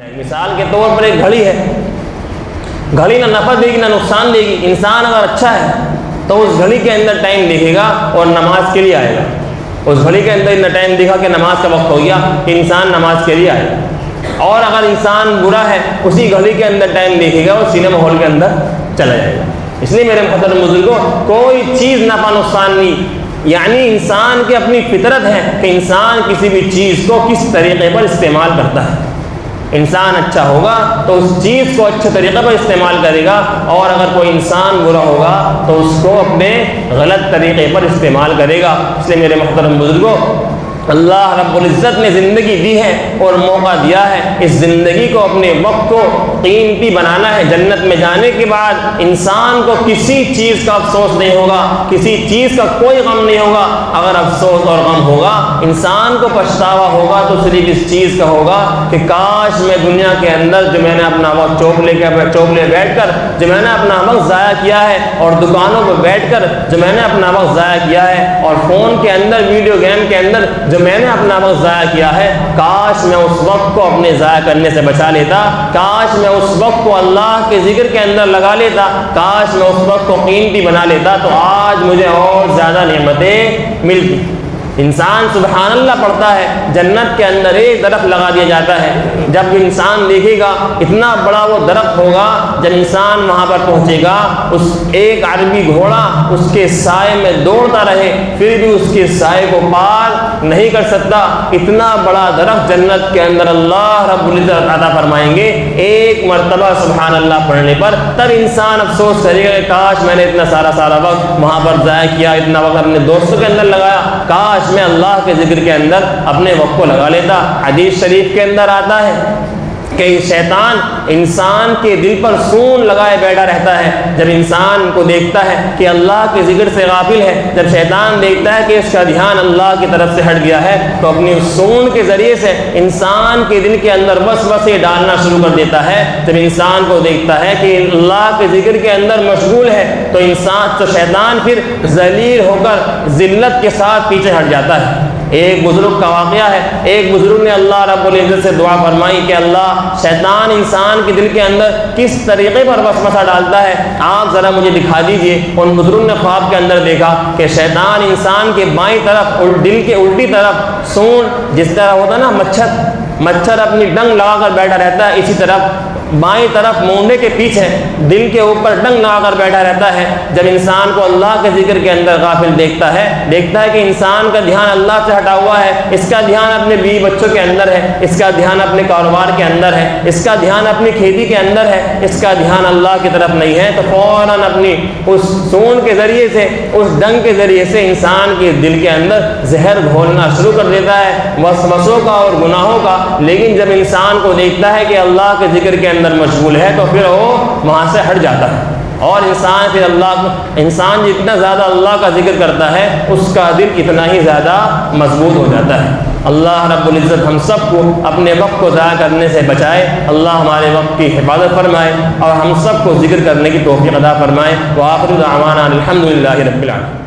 مثال کے طور پر ایک گھڑی ہے، گھڑی نہ نفع دے گی نہ نقصان دے گی۔ انسان اگر اچھا ہے تو اس گھڑی کے اندر ٹائم دیکھے گا اور نماز کے لیے آئے گا۔ اس گھڑی کے اندر اتنا ٹائم دیکھا کہ نماز کا وقت ہو گیا کہ انسان نماز کے لیے آئے گا۔ اور اگر انسان برا ہے اسی گھڑی کے اندر ٹائم دیکھے گا اور سنیما ہال کے اندر چلا جائے گا۔ اس لیے میرے محترم بزرگوں، کوئی چیز نفع نقصان نہیں، یعنی انسان کی اپنی فطرت ہے کہ انسان کسی بھی چیز کو کس طریقے پر استعمال کرتا ہے۔ انسان اچھا ہوگا تو اس چیز کو اچھے طریقے پر استعمال کرے گا، اور اگر کوئی انسان برا ہوگا تو اس کو اپنے غلط طریقے پر استعمال کرے گا۔ اس لیے میرے محترم بزرگوں، اللہ رب العزت نے زندگی دی ہے اور موقع دیا ہے، اس زندگی کو اپنے وقت کو قیمتی بنانا ہے۔ جنت میں جانے کے بعد انسان کو کسی چیز کا افسوس نہیں ہوگا، کسی چیز کا کوئی غم نہیں ہوگا۔ اگر افسوس اور غم ہوگا، انسان کو پچھتاوا ہوگا تو صرف اس چیز کا ہوگا کہ کاش میں دنیا کے اندر جو میں نے اپنا وقت چوکلے بیٹھ کر جو میں نے اپنا وقت ضائع کیا ہے، اور دکانوں پہ بیٹھ کر جو میں نے اپنا وقت ضائع کیا ہے، اور فون کے اندر ویڈیو گیم کے اندر جو میں نے اپنا وقت ضائع کیا ہے، کاش میں اس وقت کو اپنے ضائع کرنے سے بچا لیتا، کاش میں اس وقت کو اللہ کے ذکر کے اندر لگا لیتا، کاش میں اس وقت کو قیمتی بنا لیتا، تو آج مجھے اور زیادہ نعمتیں ملتی۔ انسان سبحان اللہ پڑھتا ہے، جنت کے اندر ایک درخت لگا دیا جاتا ہے۔ جب انسان دیکھے گا اتنا بڑا وہ درخت ہوگا، جب انسان وہاں پر پہنچے گا، اس ایک عربی گھوڑا اس کے سائے میں دوڑتا رہے پھر بھی اس کے سائے کو پار نہیں کر سکتا۔ اتنا بڑا درخت جنت کے اندر اللہ رب العزت عطا فرمائیں گے ایک مرتبہ سبحان اللہ پڑھنے پر۔ تب انسان افسوس کرے گا کہ کاش میں نے اتنا سارا وقت وہاں پر ضائع کیا، اتنا وقت اپنے دوستوں کے اندر لگایا، کاش میں اللہ کے ذکر کے اندر اپنے وقت کو لگا لیتا۔ حدیث شریف کے اندر آتا ہے کہ شیطان انسان کے دل پر سون لگائے بیٹھا رہتا ہے۔ جب انسان کو دیکھتا ہے کہ اللہ کے ذکر سے غافل ہے، جب شیطان دیکھتا ہے کہ اس کا دھیان اللہ کی طرف سے ہٹ گیا ہے، تو اپنی سون کے ذریعے سے انسان کے دل کے اندر وسوسے ڈالنا شروع کر دیتا ہے۔ جب انسان کو دیکھتا ہے کہ اللہ کے ذکر کے اندر مشغول ہے تو شیطان پھر ذلیل ہو کر ذلت کے ساتھ پیچھے ہٹ جاتا ہے۔ ایک بزرگ کا واقعہ ہے، ایک بزرگ نے اللہ رب العزت سے دعا فرمائی کہ اللہ، شیطان انسان کے دل کے اندر کس طریقے پر وسوسہ ڈالتا ہے، آپ ذرا مجھے دکھا دیجئے۔ ان بزرگ نے خواب کے اندر دیکھا کہ شیطان انسان کے بائیں طرف اور دل کے الٹی طرف سون جس طرح ہوتا ہے نا، مچھر اپنی ڈنگ لگا کر بیٹھا رہتا ہے، اسی طرف بائیں طرف مونڈے کے پیچھے دل کے اوپر ڈنگ لگا کر بیٹھا رہتا ہے۔ جب انسان کو اللہ کے ذکر کے اندر غافل دیکھتا ہے کہ انسان کا دھیان اللہ سے ہٹا ہوا ہے، اس کا دھیان اپنے بیوی بچوں کے اندر ہے، اس کا دھیان اپنے کاروبار کے اندر ہے، اس کا دھیان اپنی کھیتی کے اندر ہے، اس کا دھیان اللہ کی طرف نہیں ہے، تو فوراً اپنی اس سون کے ذریعے سے، اس ڈنگ کے ذریعے سے انسان کے دل کے اندر زہر گھولنا شروع کر دیتا ہے، وسوسوں کا اور گناہوں کا۔ لیکن جب انسان کو دیکھتا ہے کہ اللہ کے ذکر کے اندر مشغول ہے تو پھر وہ وہاں سے ہٹ جاتا ہے، اور انسان جتنا زیادہ اللہ کا ذکر کرتا ہے اس کا دل اتنا ہی زیادہ مضبوط ہو جاتا ہے۔ اللہ رب العزت ہم سب کو اپنے وقت کو ضائع کرنے سے بچائے، اللہ ہمارے وقت کی حفاظت فرمائے اور ہم سب کو ذکر کرنے کی توفیق عطا فرمائے۔ وآخر دعوانا الحمدللہ رب العالمین۔